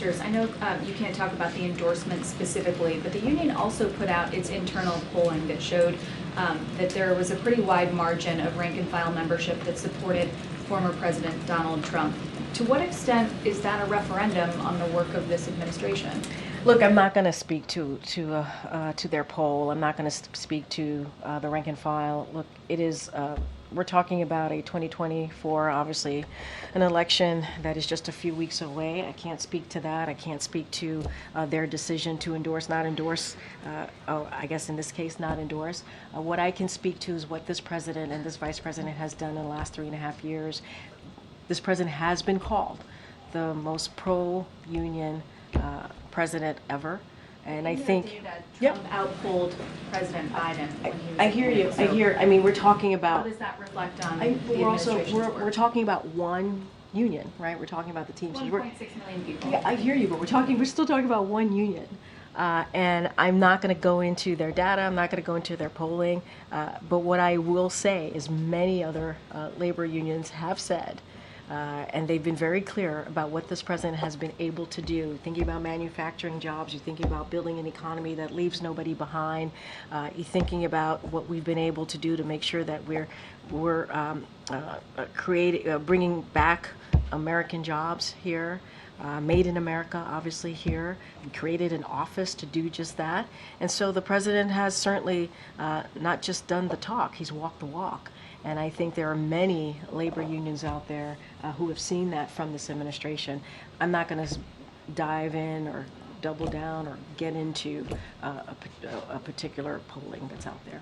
Teamsters, I know you can't talk about the endorsement specifically, but the union also put out its internal polling that showed that there was a pretty wide margin of rank and file membership that supported former President Donald Trump. To what extent is that a referendum on the work of this administration? Look, I'm not going to speak to their poll. I'm not going to speak to the rank and file. Look, it is. We're talking about a 2024, obviously, an election that is just a few weeks away. I can't speak to that. I can't speak to their decision to endorse, not endorse. I guess in this case, not endorse. What I can speak to is what this president and this vice president has done in the last 3.5 years. This president has been called the most pro-union president ever. And I think Trump outpolled President Biden when he was I hear you. I hear. I mean, we're talking about. How does that reflect on the administration's work? We're talking about one union, right? We're talking about the Teamsters. 1.6 million people. Yeah, I hear you, but we're still talking about one union. And I'm not going to go into their data. I'm not going to go into their polling. But what I will say is many other labor unions have said, and they've been very clear about what this president has been able to do. Thinking about manufacturing jobs, you're thinking about building an economy that leaves nobody behind. You're thinking about what we've been able to do to make sure that we're bringing back American jobs here. Made in America, obviously, here. We created an office to do just that. And so the president has certainly not just done the talk, he's walked the walk. And I think there are many labor unions out there who have seen that from this administration. I'm not going to dive in or double down or get into a particular polling that's out there.